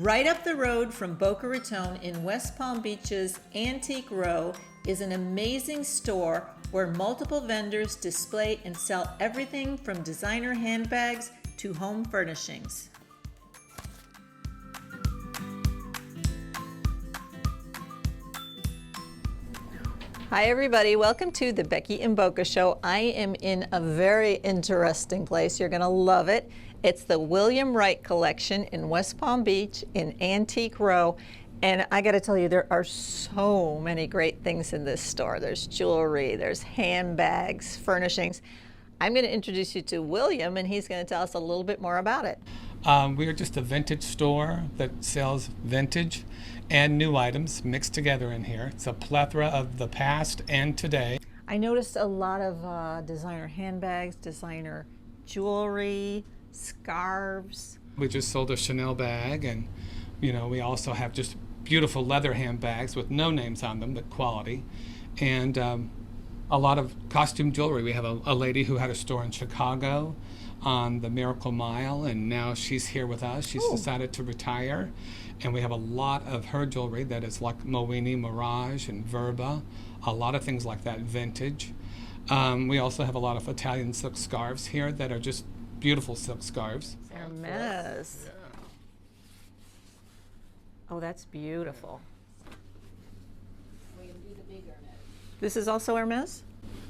Right up the road from Boca Raton in West Palm Beach's Antique Row is an amazing store where multiple vendors display and sell everything from designer handbags to home furnishings. Hi everybody, welcome to the Becky and Boca Show. I am in a very interesting place. You're gonna love it. It's the William Wright collection in West Palm Beach in Antique Row. And I gotta tell you, there are so many great things in this store. There's jewelry, there's handbags, furnishings. I'm gonna introduce you to William and he's gonna tell us a little bit more about it. We are just a vintage store that sells vintage and new items mixed together in here. It's a plethora of the past and today. I noticed a lot of designer handbags, designer jewelry, scarves. We just sold a Chanel bag, and we also have just beautiful leather handbags with no names on them, but quality, and a lot of costume jewelry. We have a lady who had a store in Chicago on the Miracle Mile, and now she's here with us. She's decided to retire, and we have a lot of her jewelry that is like Moini, Mirage, and Verba, a lot of things like that, vintage. We also have a lot of Italian silk scarves here that are just beautiful silk scarves. Hermes. Yeah. Oh, that's beautiful. This is also Hermes?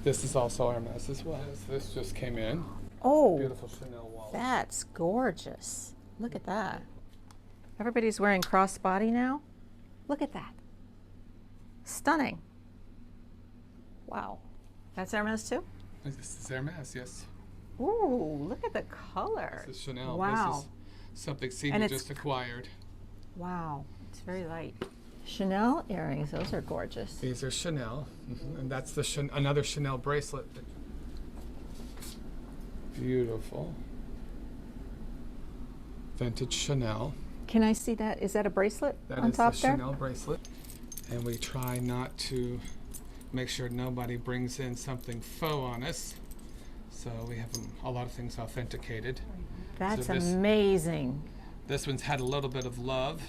This is also Hermes as well. This just came in. Oh, Beautiful Chanel wallet. that's gorgeous. Look at that. Everybody's wearing crossbody now. Look at that. Stunning. Wow. That's Hermes too? This is Hermes, yes. Ooh, look at the color. This is Chanel. Wow. This is something Stevie just acquired. Wow, it's very light. Chanel earrings, those are gorgeous. These are Chanel, and that's the another Chanel bracelet. Beautiful. Vintage Chanel. Can I see that? Is that a bracelet on That top is the there? Chanel bracelet. And we try not to make sure nobody brings in something faux on us. So we have a lot of things authenticated. That's So this- amazing. This one's had a little bit of love,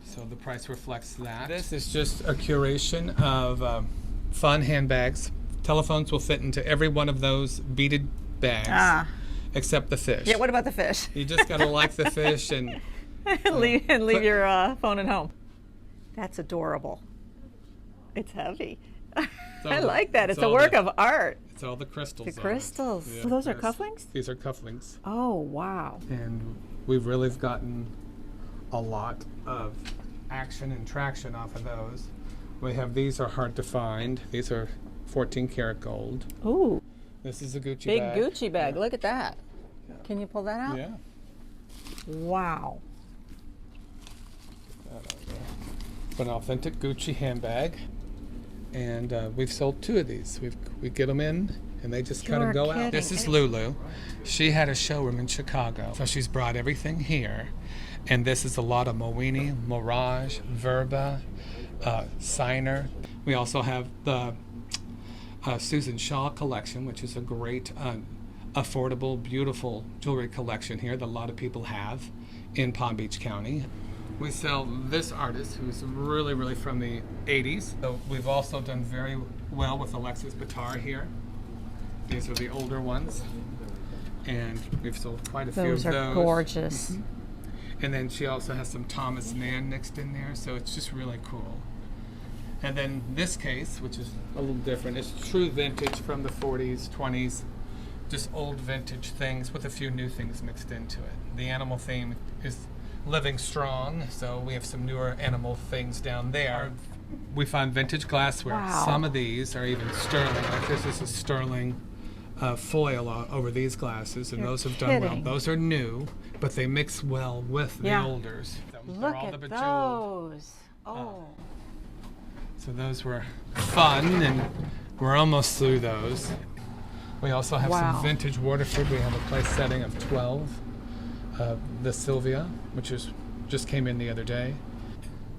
so the price reflects that. This is just a curation of fun handbags. Telephones will fit into every one of those beaded bags, except the fish. Yeah, what about the fish? You just gotta like the fish and leave your phone at home. That's adorable. It's heavy. I like that. It's a work of art. It's all the crystals. The crystals. Yeah, Oh, those are yes. cufflinks? These are cufflinks. Oh, wow. And we've really gotten a lot of action and traction off of those. We have, these are hard to find. These are 14 karat gold. Ooh. This is a Gucci Big bag. Gucci bag. Yeah. Look at that. Yeah. Can you pull that out? Yeah. Wow. An authentic Gucci handbag. And we've sold 2 of these. We get them in, and they just kind You're of go kidding. out. This is Lulu. She had a showroom in Chicago, so she's brought everything here. And this is a lot of Moini, Mirage, Verba, Signer. We also have the Susan Shaw collection, which is a great, affordable, beautiful jewelry collection here that a lot of people have in Palm Beach County. We sell this artist who's really, really from the 80s. So we've also done very well with Alexis Bitar here. These are the older ones. And we've sold quite a few of those. Those are gorgeous. And then she also has some Thomas Mann mixed in there, so it's just really cool. And then this case, which is a little different, is true vintage from the 40s, 20s, just old vintage things with a few new things mixed into it. The animal theme is living strong, so we have some newer animal things down there. We find vintage glassware. Wow. Some of these are even sterling. Like this is a sterling foil over these glasses, and You're those have done well. kidding. Those are new, but they mix well with the olders. Look all at the bejeweled. those. Oh. So those were fun, and we're almost through those. We also have some vintage Waterford. We have a place setting of 12. The Sylvia, which just came in the other day.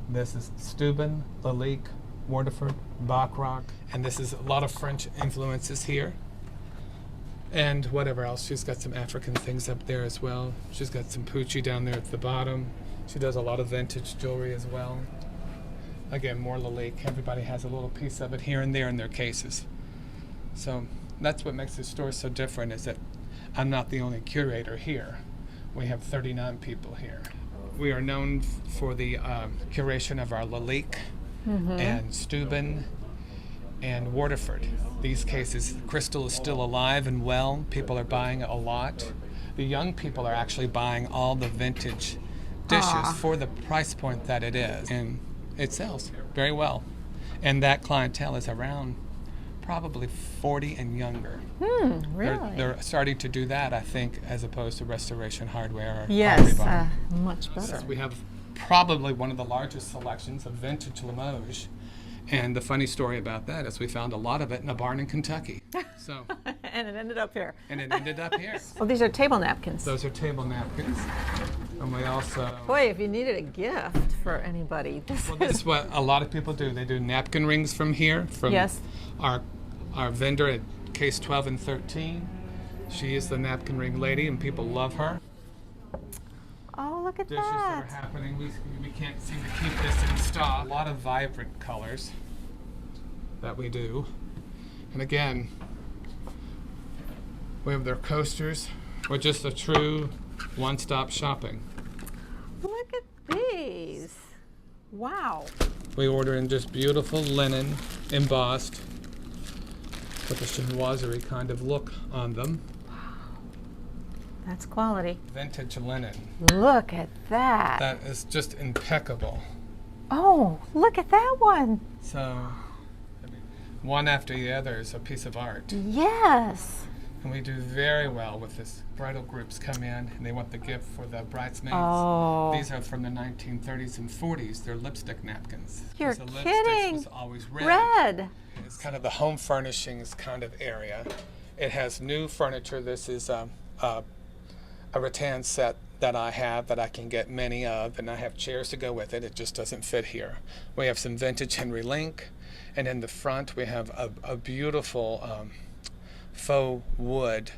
This is Steuben, Lalique, Waterford, Bacroc, and this is a lot of French influences here. And whatever else. She's got some African things up there as well. She's got some Pucci down there at the bottom. She does a lot of vintage jewelry as well. Again, more Lalique. Everybody has a little piece of it here and there in their cases. So that's what makes this store so different, is that I'm not the only curator here. We have 39 people here. We are known for the curation of our Lalique and Steuben and Waterford. These cases, crystal is still alive and well. People are buying it a lot. The young people are actually buying all the vintage dishes for the price point that it is. And it sells very well. And that clientele is around probably 40 and younger. Really? They're starting to do that, I think, as opposed to Restoration Hardware or Pottery Yes, Barn. much better. We have probably one of the largest selections of vintage Limoges. And the funny story about that is we found a lot of it in a barn in Kentucky. So, And it ended up here. and it ended up here. Well, these are table napkins. Those are table napkins. And we also... Boy, if you needed a gift for anybody, this Well, this is what a lot of people do. They do napkin rings from here, from Yes. our vendor at case 12 and 13. She is the napkin ring lady, and people love her. Oh, look at Dishes that are that. happening. We can't seem to keep this in stock. A lot of vibrant colors that we do. And again, we have their coasters. We're just a true one-stop shopping. Look at these. Wow. We order in just beautiful linen, embossed, with a chinoiserie kind of look on them. That's quality. Vintage linen. Look at that. That is just impeccable. Oh, look at that one. So, I mean, one after the other is a piece of art. Yes. And we do very well with this. Bridal groups come in and they want the gift for the bridesmaids. Oh. These are from the 1930s and 40s. They're lipstick napkins. You're The lipsticks kidding. was always red. Red. It's kind of the home furnishings kind of area. It has new furniture. This is a rattan set that I have that I can get many of, and I have chairs to go with it. It just doesn't fit here. We have some vintage Henry Link, and in the front we have a beautiful faux wood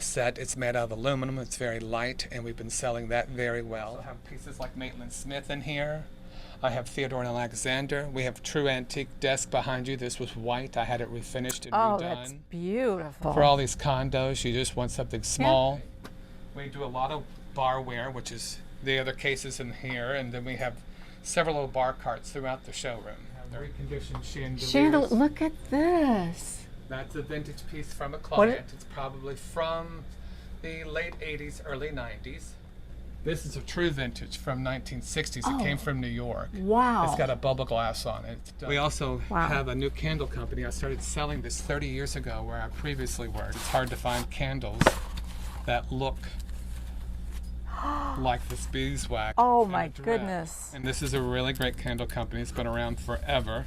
set. It's made out of aluminum. It's very light, and we've been selling that very well. I have pieces like Maitland Smith in here. I have Theodore and Alexander. We have true antique desk behind you. This was white. I had it refinished and Oh, redone. that's beautiful. For all these condos, you just want something small. We do a lot of barware, which is the other cases in here, and then we have several little bar carts throughout the showroom. Very conditioned chandeliers. Look at this. That's a vintage piece from a What client. It's probably from the late 80s, early 90s. This is a true vintage from 1960s. It came from New York. Wow. It's got a bubble glass on it. We also Wow. have a new candle company. I started selling this 30 years ago where I previously worked. It's hard to find candles that look like this beeswax. Oh, and my a dress. goodness. And this is a really great candle company. It's been around forever,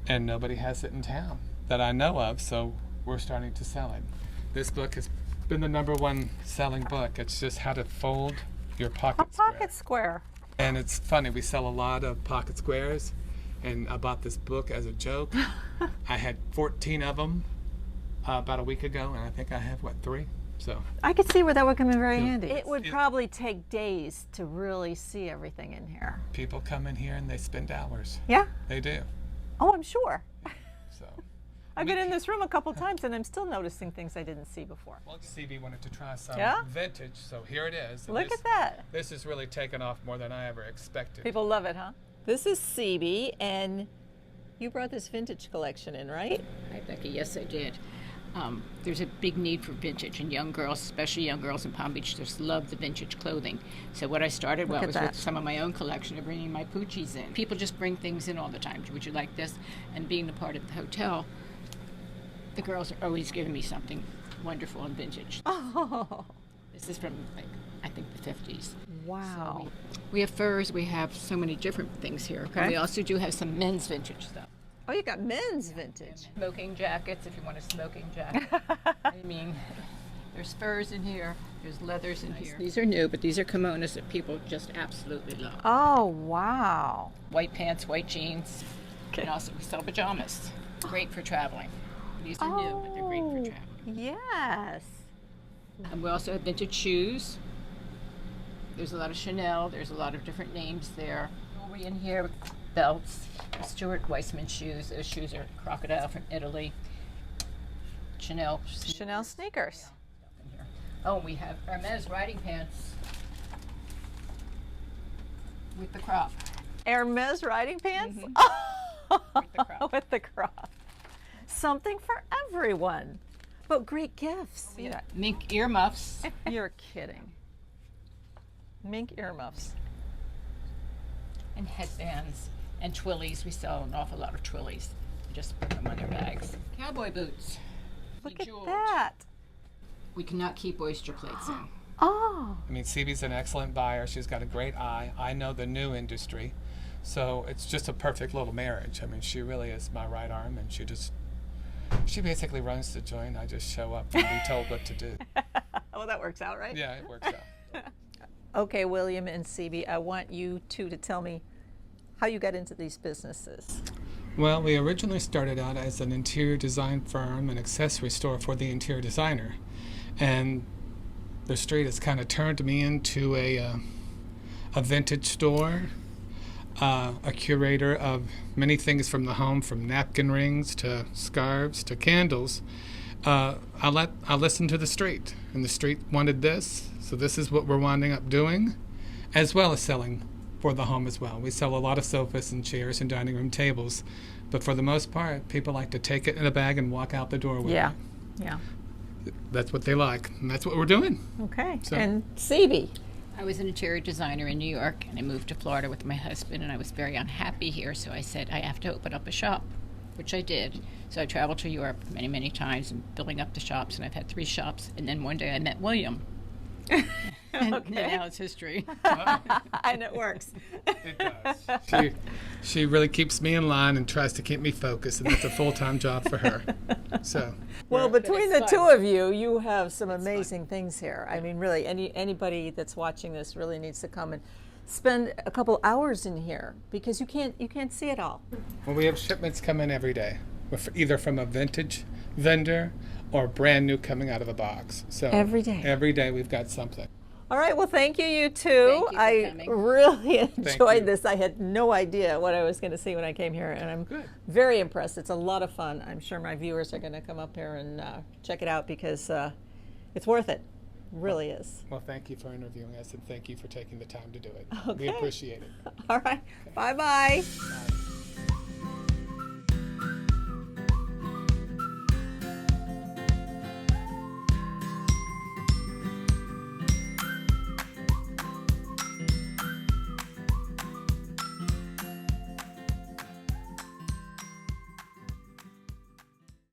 and nobody has it in town that I know of, so we're starting to sell it. This book has been the #1 selling book. It's just how to fold your pocket square. Pocket square. And it's funny, we sell a lot of pocket squares, and I bought this book as a joke. I had 14 of them about a week ago, and I think I have, 3? So I could see where that would come in very handy. It would It- probably take days to really see everything in here. people come in here and they spend hours. Yeah? They do. Oh, I'm sure. So, I've been in this room a couple times and I'm still noticing things I didn't see before. well, CB wanted to try some Yeah? vintage, so here it is. And Look this, at that. This has really taken off more than I ever expected. People love it, huh? This is CB, and you brought this vintage collection in, right? Hi, Becky. Yes, I did. There's a big need for vintage, and young girls, especially young girls in Palm Beach, just love the vintage clothing. So what I started Look at was that. with some of my own collection of bringing my Poochies in. People just bring things in all the time. Would you like this? And being a part of the hotel, the girls are always giving me something wonderful and vintage. Oh, This is from, like, I think the 50s. wow. We have furs. We have so many different things here. Okay. And we also do have some men's vintage stuff. Oh, you got men's vintage. Smoking jackets, if you want a smoking jacket. I mean, there's furs in here, there's leathers in here. These are new, but these are kimonos that people just absolutely love. Oh, wow. White pants, white jeans, and also we sell pajamas. Great for traveling. These are new, but they're great for traveling. Yes. And we also have vintage shoes. There's a lot of Chanel. There's a lot of different names there. Jewelry in here, belts, Stuart Weitzman shoes. Those shoes are crocodile from Italy. Chanel. Chanel sneakers. In here. Oh, and we have Hermes riding pants with the crop. Hermes riding pants? With the crop. With the crop. Something for everyone. But great gifts. We have mink earmuffs. You're kidding. Mink earmuffs. And headbands and twillies. We sell an awful lot of twillies. We just put them on their bags. Cowboy boots. Look The at jewels. that. We cannot keep oyster plates in. Oh. I mean, CB's an excellent buyer. She's got a great eye. I know the new industry. So it's just a perfect little marriage. I mean, she really is my right arm, and she basically runs the joint. I just show up and be told what to do. Well, that works out, right? Yeah, it works out. Okay, William and CB, I want you two to tell me how you got into these businesses. Well, we originally started out as an interior design firm and accessory store for the interior designer. And the street has kind of turned me into a vintage store, a curator of many things from the home, from napkin rings to scarves to candles. I listened to the street, and the street wanted this, so this is what we're winding up doing, as well as selling for the home as well. We sell a lot of sofas and chairs and dining room tables, but for the most part, people like to take it in a bag and walk out the door with Yeah. it. Yeah. That's what they like, and that's what we're doing. Okay. So- And CB. I was an interior designer in New York, and I moved to Florida with my husband, and I was very unhappy here, so I said I have to open up a shop, which I did. So I traveled to Europe many, many times and building up the shops, and I've had 3 shops, and then one day I met William. And now it's history. And it works. It does. She really keeps me in line and tries to keep me focused, and that's a full-time job for her. So Well, But between it's the fun. two of you, you have some amazing things here. I mean, really, anybody that's watching this really needs to come and spend a couple hours in here because you can't see it all. well, we have shipments come in every day, either from a vintage vendor or brand new coming out of a box. So Every day. Every day we've got something. All right, well, thank you two. Thank you for I coming. really you. enjoyed this. I had no idea what I was going to see when I came here, and I'm Good. very impressed. It's a lot of fun. I'm sure my viewers are going to come up here and check it out because it's worth it. Really is. Well, thank you for interviewing us, and thank you for taking the time to do it. Okay. We appreciate it. All right, bye-bye. Bye.